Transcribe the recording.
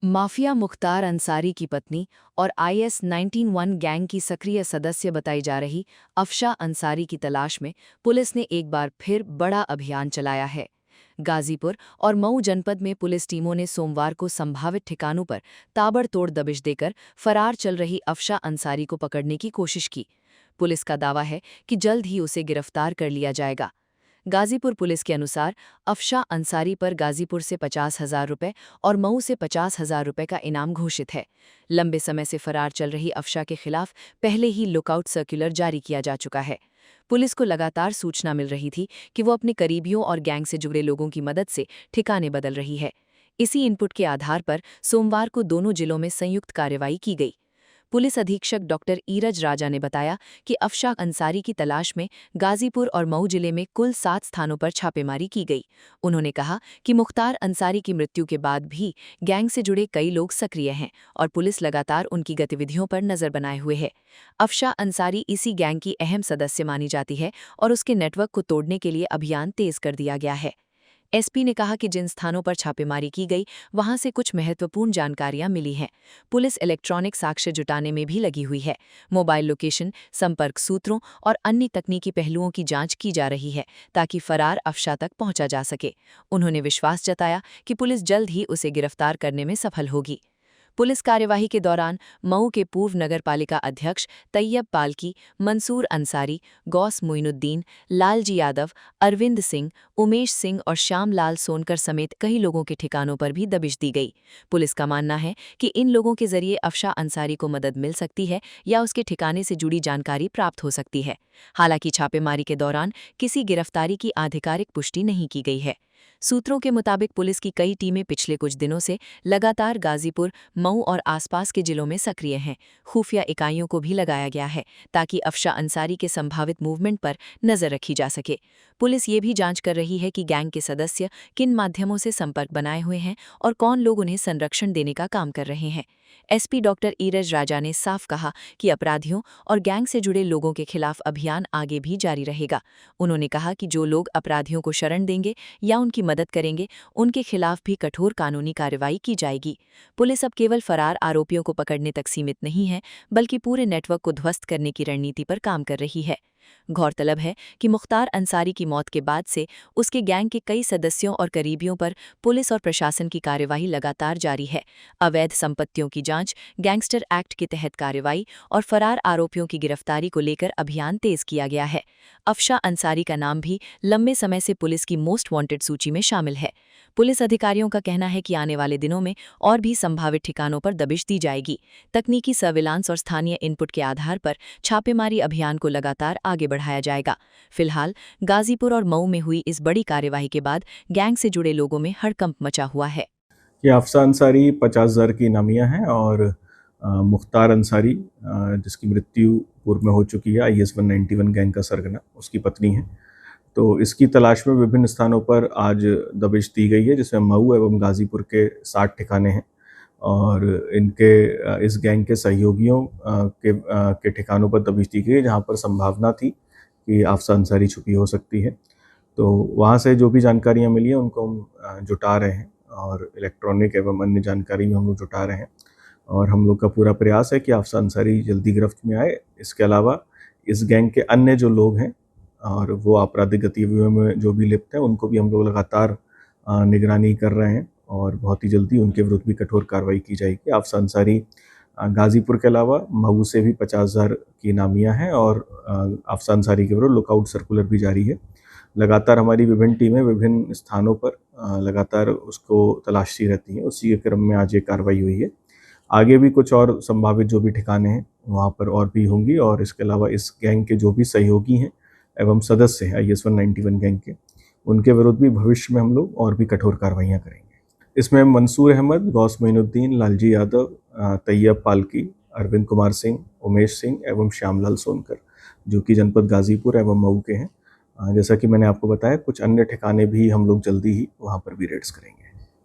Mafia Mukhtar Ansari की पत्नी और IS 19 गैंग की सक्रिय सदस्य बताई जा रही अफशा अंसारी की तलाश में पुलिस ने एक बार फिर बड़ा अभियान चलाया है। गाजीपुर और मऊ जनपद में पुलिस टीमों ने सोमवार को संभावित ठिकानों पर ताबड़तोड़ दबिश देकर फरार चल रही अफशा अंसारी को पकड़ने की कोशिश की। पुलिस का दावा है कि जल्द ही उसे गिरफ्तार कर लिया जाएगा। गाजीपुर पुलिस के अनुसार अफशा अंसारी पर गाजीपुर से 50,000 रुपये और मऊ से 50,000 रुपये का इनाम घोषित है। लंबे समय से फरार चल रही अफशा के खिलाफ पहले ही लुकआउट सर्कुलर जारी किया जा चुका है। पुलिस को लगातार सूचना मिल रही थी कि वो अपने करीबियों और गैंग से जुड़े लोगों की मदद से ठिकाने बदल रही है। इसी इनपुट के आधार पर सोमवार को दोनों जिलों में संयुक्त कार्रवाई की गई। पुलिस अधीक्षक डॉक्टर ईरज राजा ने बताया कि अफशा अंसारी की तलाश में गाजीपुर और मऊ जिले में कुल 7 स्थानों पर छापेमारी की गई। उन्होंने कहा कि मुख्तार अंसारी की मृत्यु के बाद भी गैंग से जुड़े कई लोग सक्रिय हैं और पुलिस लगातार उनकी गतिविधियों पर नजर बनाए हुए है। अफशा अंसारी इसी गैंग की अहम सदस्य मानी जाती है और उसके नेटवर्क को तोड़ने के लिए अभियान तेज कर दिया गया है। एसपी ने कहा कि जिन स्थानों पर छापेमारी की गई वहां से कुछ महत्वपूर्ण जानकारियां मिली हैं। पुलिस इलेक्ट्रॉनिक साक्ष्य जुटाने में भी लगी हुई है। मोबाइल लोकेशन, संपर्क सूत्रों और अन्य तकनीकी पहलुओं की जांच की जा रही है ताकि फरार अफशा तक पहुंचा जा सके। उन्होंने विश्वास जताया कि पुलिस जल्द ही उसे गिरफ्तार करने में सफल होगी। पुलिस कार्यवाही के दौरान मऊ के पूर्व नगरपालिका अध्यक्ष तैयब पालकी, मंसूर अंसारी, गौस मोइनुद्दीन, लालजी यादव, अरविंद सिंह, उमेश सिंह और श्यामलाल सोनकर समेत कई लोगों के ठिकानों पर भी दबिश दी गई। पुलिस का मानना है कि इन लोगों के जरिए अफशा अंसारी को मदद मिल सकती है या उसके ठिकाने से जुड़ी जानकारी प्राप्त हो सकती है। हालांकि छापेमारी के दौरान किसी गिरफ्तारी की आधिकारिक पुष्टि नहीं की गई है। सूत्रों के मुताबिक पुलिस की कई टीमें पिछले कुछ दिनों से लगातार गाजीपुर, मऊ और आसपास के जिलों में सक्रिय हैं। खुफिया इकाइयों को भी लगाया गया है ताकि अफशा अंसारी के संभावित मूवमेंट पर नजर रखी जा सके। पुलिस ये भी जांच कर रही है कि गैंग के सदस्य किन माध्यमों से संपर्क बनाए हुए हैं और कौन लोग उन्हें संरक्षण देने का काम कर रहे हैं। एसपी डॉक्टर ईरज राजा ने साफ कहा कि अपराधियों और गैंग से जुड़े लोगों के खिलाफ अभियान आगे भी जारी रहेगा। उन्होंने कहा कि जो लोग अपराधियों को शरण देंगे या उनकी मदद करेंगे, उनके खिलाफ भी कठोर कानूनी कार्रवाई की जाएगी। पुलिस अब केवल फरार आरोपियों को पकड़ने तक सीमित नहीं है, बल्कि पूरे नेटवर्क को ध्वस्त करने की रणनीति पर काम कर रही है। गौरतलब है कि मुख्तार अंसारी की मौत के बाद से उसके गैंग के कई सदस्यों और करीबियों पर पुलिस और प्रशासन की कार्यवाही लगातार जारी है। अवैध संपत्तियों की जांच, गैंगस्टर एक्ट के तहत कार्रवाई और फरार आरोपियों की गिरफ्तारी को लेकर अभियान तेज किया गया है। अफशा अंसारी का नाम भी लंबे समय से पुलिस की मोस्ट वांटेड सूची में शामिल है। पुलिस अधिकारियों का कहना है कि आने वाले दिनों में और भी संभावित ठिकानों पर दबिश दी जाएगी। तकनीकी सर्विलांस और स्थानीय इनपुट के आधार पर छापेमारी अभियान को लगातार आगे बढ़ाया जाएगा। फिलहाल गाजीपुर और मऊ में हुई इस बड़ी कार्यवाही के बाद गैंग से जुड़े लोगों में हड़कंप मचा हुआ है। ये अफशा अंसारी 50,000 की इनामिया हैं और मुख्तार अंसारी जिसकी मृत्यु पूर्व में हो चुकी है, IS 191 गैंग का सरगना, उसकी पत्नी है। तो इसकी तलाश में विभिन्न स्थानों पर आज दबिश दी गई है, जिसमें मऊ एवं गाजीपुर के 60 ठिकाने हैं और इनके इस गैंग के सहयोगियों के ठिकानों पर दबिश दी गई है, जहाँ पर संभावना थी कि अफशा अंसारी छुपी हो सकती है। तो वहाँ से जो भी जानकारियाँ मिली हैं उनको हम जुटा रहे हैं और इलेक्ट्रॉनिक एवं अन्य जानकारी में हम लोग जुटा रहे हैं और हम लोग का पूरा प्रयास है कि अफशा अंसारी जल्दी गिरफ्त में आए। इसके अलावा इस गैंग के अन्य जो लोग हैं और वो आपराधिक गतिविधियों में जो भी लिप्त हैं, उनको भी हम लोग लगातार निगरानी कर रहे हैं और बहुत ही जल्दी उनके विरुद्ध भी कठोर कार्रवाई की जाएगी। अफशा अंसारी गाजीपुर के अलावा मऊ से भी 50,000 की इनामिया हैं और अफशा अंसारी के विरुद्ध लुकआउट सर्कुलर भी जारी है। लगातार हमारी विभिन्न टीमें विभिन्न स्थानों पर लगातार उसको तलाशती रहती हैं। उसी के क्रम में आज ये कार्रवाई हुई है। आगे भी कुछ और संभावित जो भी ठिकाने हैं वहाँ पर और भी होंगी और इसके अलावा इस गैंग के जो भी सहयोगी हैं एवं सदस्य हैं IS 191 गैंग के, उनके विरुद्ध भी भविष्य में हम लोग और भी कठोर कार्रवाइयाँ करेंगे। इसमें मंसूर अहमद, गौस मोइनुद्दीन, लालजी यादव, तैयब पालकी, अरविंद कुमार सिंह, उमेश सिंह एवं श्यामलाल सोनकर, जो कि जनपद गाजीपुर एवं मऊ के हैं। जैसा कि मैंने आपको बताया, कुछ अन्य ठिकाने भी हम लोग जल्दी ही वहाँ पर भी रेड्स करेंगे।